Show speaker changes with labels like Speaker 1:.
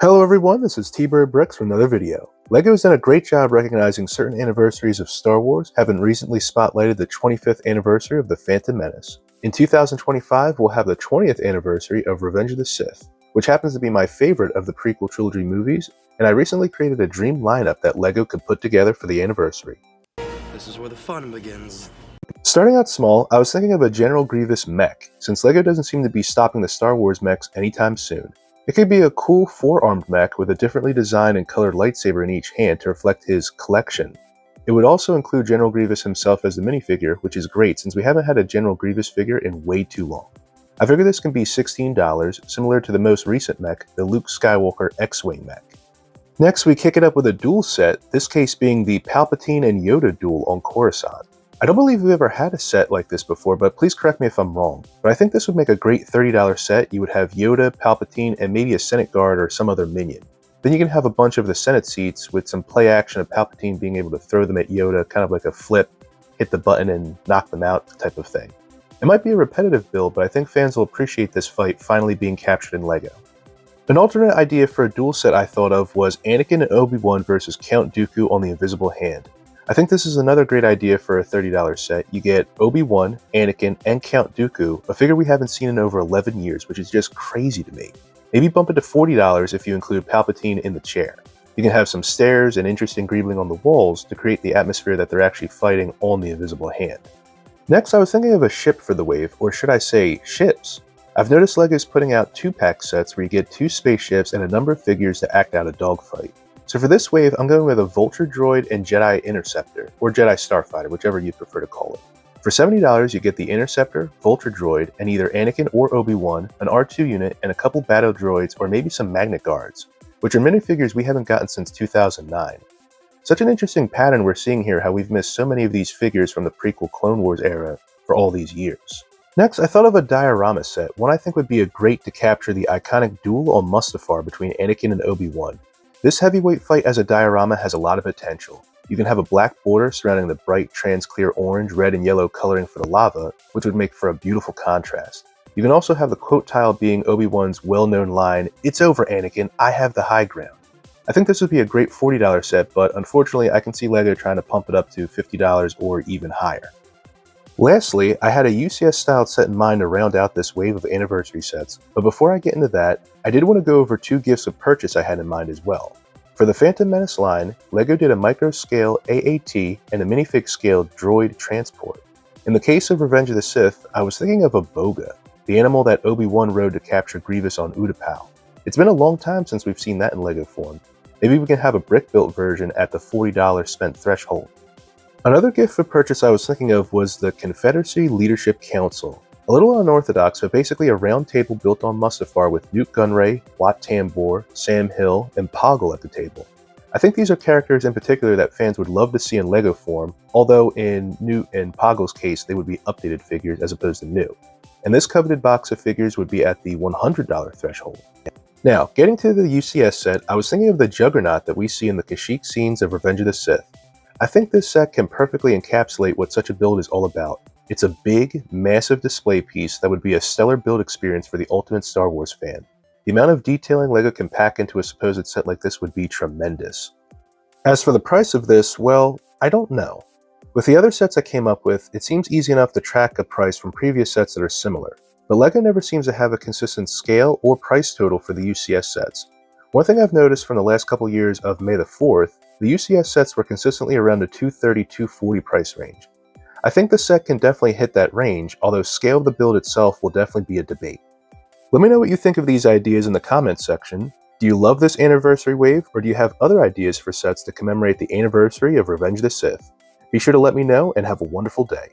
Speaker 1: Hello everyone, this is T-Bird Bricks from another video. LEGO has done a great job recognizing certain anniversaries of Star Wars, having recently spotlighted the 25th anniversary of The Phantom Menace. In 2025, we'll have the 20th anniversary of Revenge of the Sith, which happens to be my favorite of the Prequel Trilogy movies, and I recently created a dream lineup that LEGO could put together for the anniversary.
Speaker 2: This is where the fun begins.
Speaker 1: Starting out small, I was thinking of a General Grievous mech, since LEGO doesn't seem to be stopping the Star Wars mechs anytime soon. It could be a cool four-armed mech with a differently designed and colored lightsaber in each hand to reflect his collection. It would also include General Grievous himself as the minifigure, which is great since we haven't had a General Grievous figure in way too long. I figure this can be $16, similar to the most recent mech, the Luke Skywalker X-Wing mech. Next, we kick it up with a duel set, this case being the Palpatine and Yoda duel on Coruscant. I don't believe we've ever had a set like this before, but please correct me if I'm wrong. But I think this would make a great $30 set. You would have Yoda, Palpatine, and maybe a Senate guard or some other minion. Then you can have a bunch of the Senate seats with some play action of Palpatine being able to throw them at Yoda, kind of like a flip, hit the button and knock them out type of thing. It might be a repetitive build, but I think fans will appreciate this fight finally being captured in LEGO. An alternate idea for a duel set I thought of was Anakin and Obi-Wan versus Count Dooku on the Invisible Hand. I think this is another great idea for a $30 set. You get Obi-Wan, Anakin, and Count Dooku, a figure we haven't seen in over 11 years, which is just crazy to me. Maybe bump it to $40 if you include Palpatine in the chair. You can have some stairs and interesting greebling on the walls to create the atmosphere that they're actually fighting on the Invisible Hand. Next, I was thinking of a ship for the wave, or should I say, ships. I've noticed LEGO's putting out 2-pack sets where you get 2 spaceships and a number of figures to act out a dogfight. So for this wave, I'm going with a Vulture Droid and Jedi Interceptor, or Jedi Starfighter, whichever you prefer to call it. For $70, you get the Interceptor, Vulture Droid, and either Anakin or Obi-Wan, an R2 unit, and a couple Battle Droids, or maybe some Magnet Guards, which are minifigures we haven't gotten since 2009. Such an interesting pattern we're seeing here, how we've missed so many of these figures from the prequel Clone Wars era for all these years. Next, I thought of a diorama set, one I think would be great to capture the iconic duel on Mustafar between Anakin and Obi-Wan. This heavyweight fight as a diorama has a lot of potential. You can have a black border surrounding the bright trans-clear orange, red, and yellow coloring for the lava, which would make for a beautiful contrast. You can also have the quote tile being Obi-Wan's well-known line, "It's over, Anakin, I have the high ground." I think this would be a great $40 set, but unfortunately I can see LEGO trying to pump it up to $50 or even higher. Lastly, I had a UCS-styled set in mind to round out this wave of anniversary sets, but before I get into that, I did want to go over 2 gifts of purchase I had in mind as well. For the Phantom Menace line, LEGO did a micro-scale AAT and a minifig-scale droid transport. In the case of Revenge of the Sith, I was thinking of a Boga, the animal that Obi-Wan rode to capture Grievous on Utapau. It's been a long time since we've seen that in LEGO form. Maybe we can have a brick-built version at the $40 spent threshold. Another gift for purchase I was thinking of was the Confederacy Leadership Council. A little unorthodox, but basically a round table built on Mustafar with Newt Gunray, Wat Tambor, Sam Hill, and Poggle at the table. I think these are characters in particular that fans would love to see in LEGO form, although in Newt and Poggle's case they would be updated figures as opposed to new. And this coveted box of figures would be at the $100 threshold. Now, getting to the UCS set, I was thinking of the Juggernaut that we see in the Kashyyyk scenes of Revenge of the Sith. I think this set can perfectly encapsulate what such a build is all about. It's a big, massive display piece that would be a stellar build experience for the ultimate Star Wars fan. The amount of detailing LEGO can pack into a supposed set like this would be tremendous. As for the price of this, well, I don't know. With the other sets I came up with, it seems easy enough to track a price from previous sets that are similar, but LEGO never seems to have a consistent scale or price total for the UCS sets. One thing I've noticed from the last couple years of May the 4th, the UCS sets were consistently around the $230–$240 price range. I think the set can definitely hit that range, although scale of the build itself will definitely be a debate. Let me know what you think of these ideas in the comments section. Do you love this anniversary wave, or do you have other ideas for sets to commemorate the anniversary of Revenge of the Sith? Be sure to let me know and have a wonderful day.